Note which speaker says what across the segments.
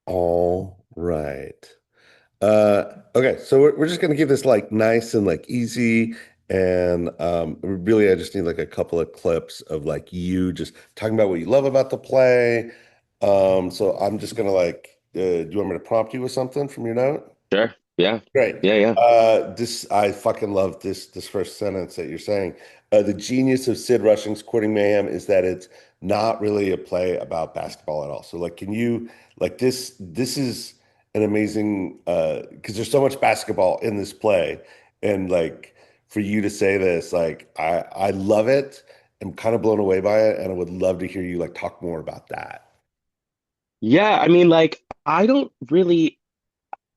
Speaker 1: All right. Okay, so we're just gonna keep this like nice and like easy. And really I just need like a couple of clips of like you just talking about what you love about the play. So I'm just gonna like do you want me to prompt you with something from your note?
Speaker 2: Sure. Yeah.
Speaker 1: Great.
Speaker 2: Yeah. Yeah.
Speaker 1: This I fucking love this first sentence that you're saying. The genius of Sid Rushing's Courting Mayhem is that it's not really a play about basketball at all. So like, can you like this is an amazing because there's so much basketball in this play, and like for you to say this, like I love it. I'm kind of blown away by it, and I would love to hear you like talk more about that.
Speaker 2: Yeah. I mean, like, I don't really,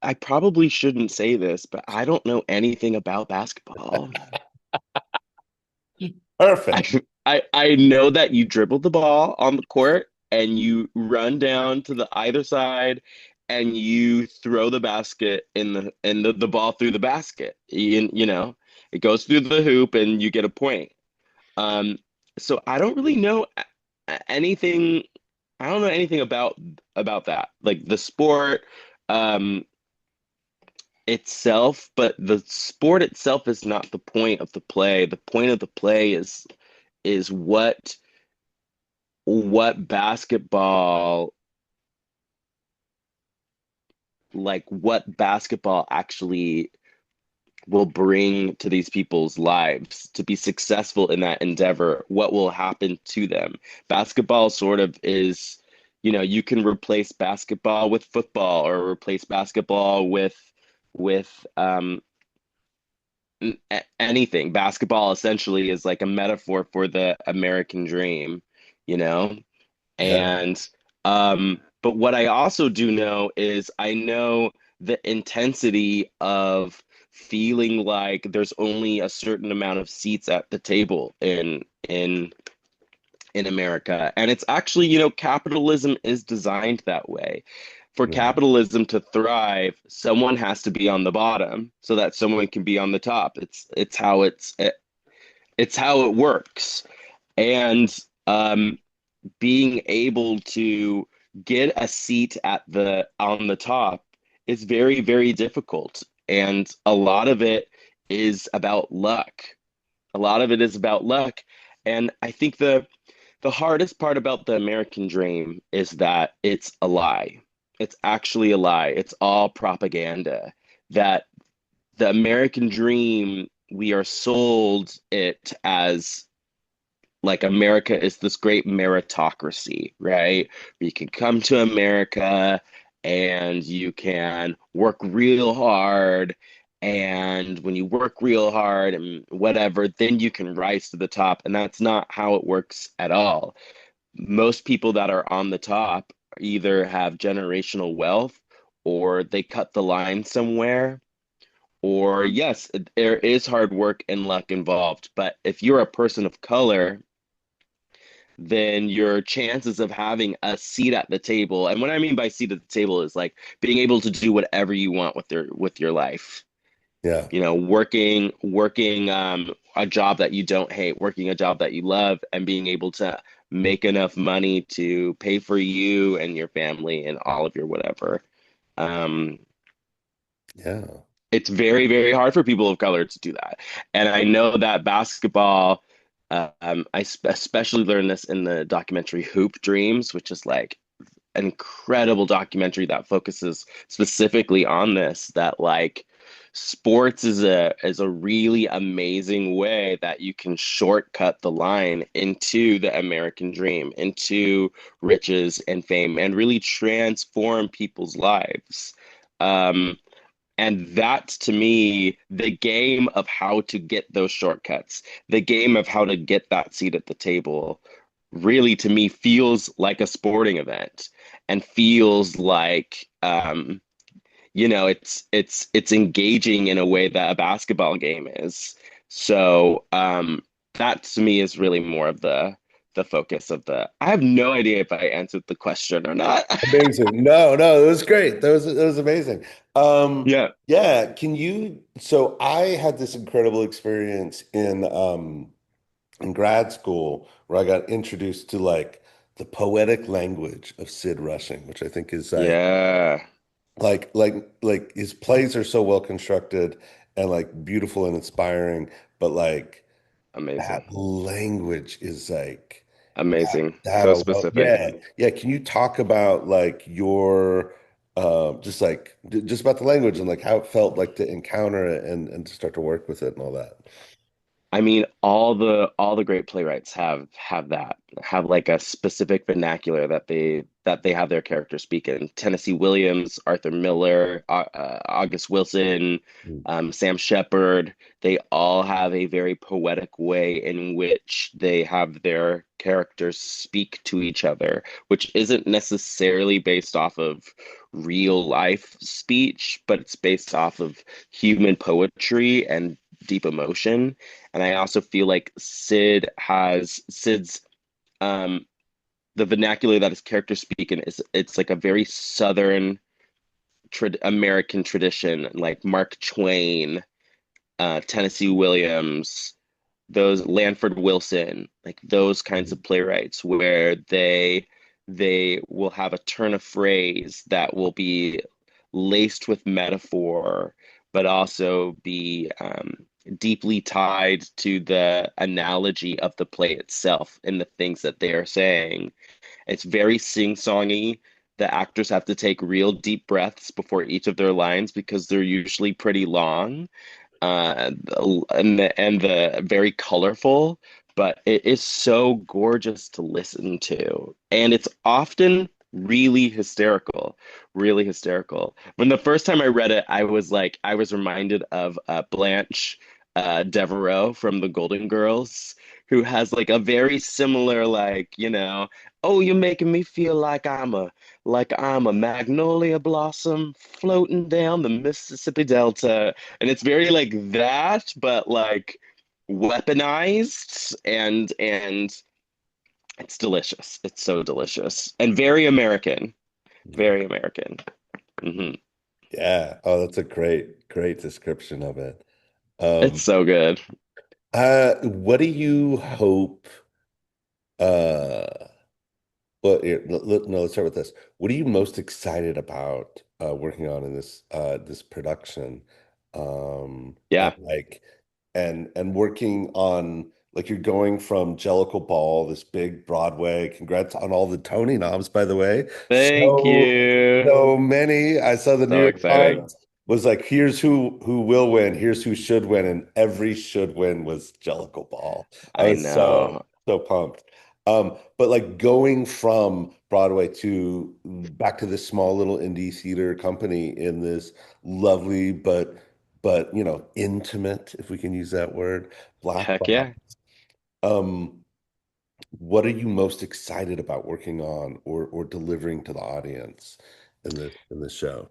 Speaker 2: I probably shouldn't say this, but I don't know anything about basketball. I,
Speaker 1: Perfect.
Speaker 2: I know that you dribble the ball on the court and you run down to the either side and you throw the basket the ball through the basket. It goes through the hoop and you get a point. Um, so I don't really know anything. I don't know anything about that, like the sport um, itself. But the sport itself is not the point of the play. The point of the play is what basketball what basketball actually will bring to these people's lives to be successful in that endeavor, what will happen to them. Basketball sort of is, you can replace basketball with football or replace basketball with anything. Basketball essentially is like a metaphor for the American dream, you know?
Speaker 1: Yeah.
Speaker 2: But what I also do know is I know the intensity of feeling like there's only a certain amount of seats at the table in America. And it's actually, capitalism is designed that way. For
Speaker 1: Yeah.
Speaker 2: capitalism to thrive, someone has to be on the bottom so that someone can be on the top. It's how it works. And being able to get a seat at the on the top is very, very difficult. And a lot of it is about luck. A lot of it is about luck. And I think the hardest part about the American dream is that it's a lie. It's actually a lie. It's all propaganda. That the American dream, we are sold it as like America is this great meritocracy, right? You can come to America and you can work real hard. And when you work real hard and whatever, then you can rise to the top. And that's not how it works at all. Most people that are on the top either have generational wealth or they cut the line somewhere. Or, yes, there is hard work and luck involved. But if you're a person of color, then your chances of having a seat at the table, and what I mean by seat at the table is like being able to do whatever you want with your life.
Speaker 1: Yeah.
Speaker 2: Working a job that you don't hate, working a job that you love, and being able to make enough money to pay for you and your family and all of your whatever. Um,
Speaker 1: Yeah.
Speaker 2: it's very, very hard for people of color to do that. And I know that basketball, especially learned this in the documentary Hoop Dreams, which is like an incredible documentary that focuses specifically on this, that like sports is a really amazing way that you can shortcut the line into the American dream, into riches and fame, and really transform people's lives. Um, and that's to me the game of how to get those shortcuts, the game of how to get that seat at the table, really to me feels like a sporting event and feels like it's engaging in a way that a basketball game is. So that to me is really more of the focus of the. I have no idea if I answered the question or not.
Speaker 1: Amazing. No, no, it was great. That was amazing.
Speaker 2: Yeah.
Speaker 1: Yeah, so I had this incredible experience in grad school where I got introduced to like the poetic language of Sid Rushing, which I think is
Speaker 2: Yeah,
Speaker 1: like his plays are so well constructed and like beautiful and inspiring, but like that
Speaker 2: amazing.
Speaker 1: language is like
Speaker 2: Amazing.
Speaker 1: that
Speaker 2: So
Speaker 1: alone.
Speaker 2: specific.
Speaker 1: Yeah. Yeah. Can you talk about like your just like just about the language and like how it felt like to encounter it and to start to work with it and all that?
Speaker 2: I mean, all the great playwrights have that have like a specific vernacular that they have their characters speak in. Tennessee Williams, Arthur Miller, August Wilson,
Speaker 1: Mm.
Speaker 2: Sam Shepard. They all have a very poetic way in which they have their characters speak to each other, which isn't necessarily based off of real life speech, but it's based off of human poetry and deep emotion. And I also feel like Sid's um the vernacular that his characters speak in is it's like a very Southern American tradition, like Mark Twain, Tennessee Williams, those Lanford Wilson, like those kinds of playwrights where they will have a turn of phrase that will be laced with metaphor, but also be deeply tied to the analogy of the play itself and the things that they are saying. It's very sing-songy. The actors have to take real deep breaths before each of their lines because they're usually pretty long, and the very colorful, but it is so gorgeous to listen to, and it's often really hysterical, really hysterical. When the first time I read it, I was reminded of Blanche Devereaux from The Golden Girls, who has like a very similar oh, you're making me feel like I'm a magnolia blossom floating down the Mississippi Delta, and it's very like that, but like weaponized, and it's delicious. It's so delicious and very American. Very American. Hmm.
Speaker 1: Yeah. Oh, that's a great description of it.
Speaker 2: It's
Speaker 1: Um,
Speaker 2: so good.
Speaker 1: what do you hope? Uh, well, here, no, let's start with this. What are you most excited about working on in this production? And
Speaker 2: Yeah.
Speaker 1: like and working on like you're going from Jellicle Ball, this big Broadway. Congrats on all the Tony noms, by the way.
Speaker 2: Thank you.
Speaker 1: So many. I saw the New
Speaker 2: So
Speaker 1: York
Speaker 2: exciting.
Speaker 1: Times was like, here's who will win, here's who should win, and every should win was Jellicle Ball. I
Speaker 2: I
Speaker 1: was so
Speaker 2: know.
Speaker 1: so pumped. But like going from Broadway to back to this small little indie theater company in this lovely but intimate, if we can use that word, black
Speaker 2: Heck
Speaker 1: box.
Speaker 2: yeah.
Speaker 1: Um, what are you most excited about working on or delivering to the audience in this show?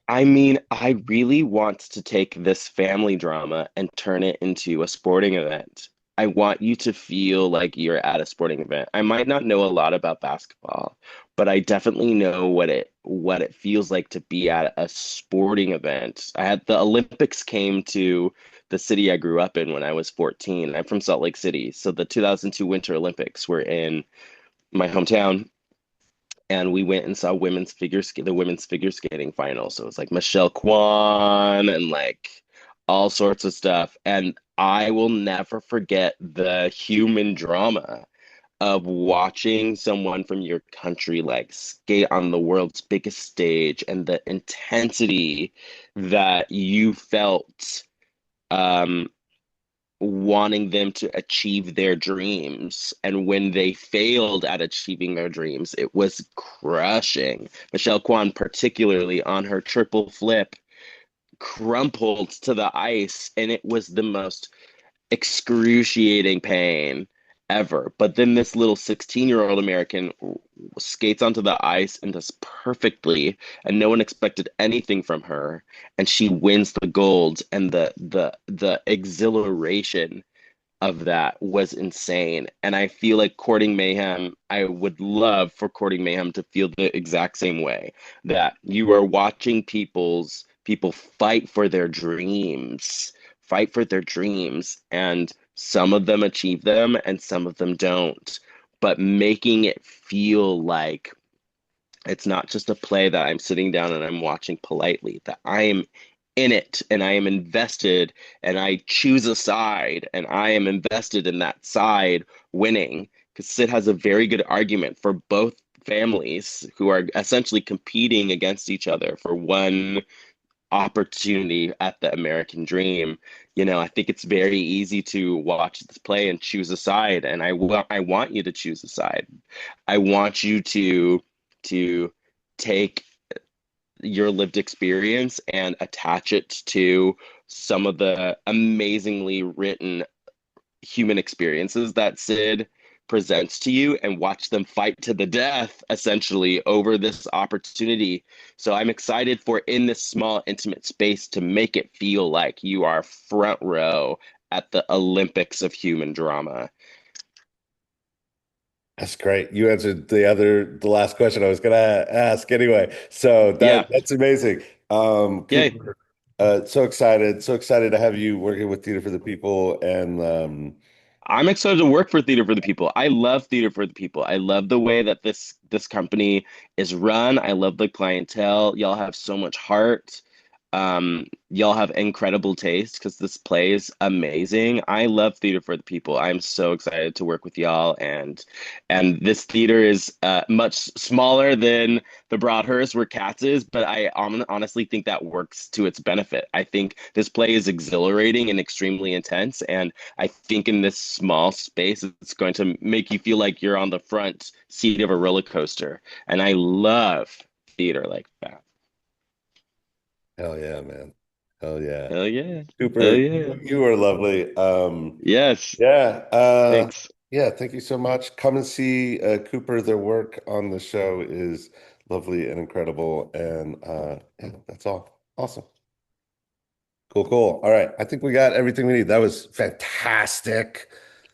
Speaker 2: I mean, I really want to take this family drama and turn it into a sporting event. I want you to feel like you're at a sporting event. I might not know a lot about basketball, but I definitely know what it feels like to be at a sporting event. I had the Olympics came to the city I grew up in when I was 14. I'm from Salt Lake City, so the 2002 Winter Olympics were in my hometown, and we went and saw the women's figure skating final. So it was like Michelle Kwan and like all sorts of stuff. And I will never forget the human drama of watching someone from your country like skate on the world's biggest stage and the intensity that you felt um wanting them to achieve their dreams. And when they failed at achieving their dreams, it was crushing. Michelle Kwan, particularly on her triple flip, crumpled to the ice, and it was the most excruciating pain ever. But then this little 16-year-old American skates onto the ice and does perfectly, and no one expected anything from her, and she wins the gold, and the exhilaration of that was insane. And I feel like Courting Mayhem, I would love for Courting Mayhem to feel the exact same way, that you are watching people fight for their dreams, and some of them achieve them and some of them don't. but making it feel like it's not just a play that I'm sitting down and I'm watching politely, that I am in it and I am invested and I choose a side and I am invested in that side winning. Because Sid has a very good argument for both families who are essentially competing against each other for one opportunity at the American dream. I think it's very easy to watch this play and choose a side, and I want you to choose a side. I want you to take your lived experience and attach it to some of the amazingly written human experiences that Sid presents to you and watch them fight to the death essentially over this opportunity. So I'm excited for in this small intimate space to make it feel like you are front row at the Olympics of human drama.
Speaker 1: That's great. You answered the last question I was gonna ask anyway. So
Speaker 2: Yeah.
Speaker 1: that's amazing.
Speaker 2: Yay.
Speaker 1: Cooper, so excited to have you working with Theater for the People, and
Speaker 2: I'm excited to work for Theater for the People. I love Theater for the People. I love the way that this company is run. I love the clientele. Y'all have so much heart. Y'all have incredible taste because this play is amazing. I love Theater for the People. I'm so excited to work with y'all, and this theater is much smaller than the Broadhurst where Cats is, but I honestly think that works to its benefit. I think this play is exhilarating and extremely intense, and I think in this small space, it's going to make you feel like you're on the front seat of a roller coaster. And I love theater like that.
Speaker 1: hell yeah, man. Hell yeah.
Speaker 2: Hell yeah. Hell
Speaker 1: Cooper,
Speaker 2: yeah.
Speaker 1: you are lovely.
Speaker 2: Yes.
Speaker 1: Yeah,
Speaker 2: Thanks.
Speaker 1: yeah, thank you so much. Come and see Cooper. Their work on the show is lovely and incredible. And yeah, that's all. Awesome. Cool, cool. All right. I think we got everything we need. That was fantastic.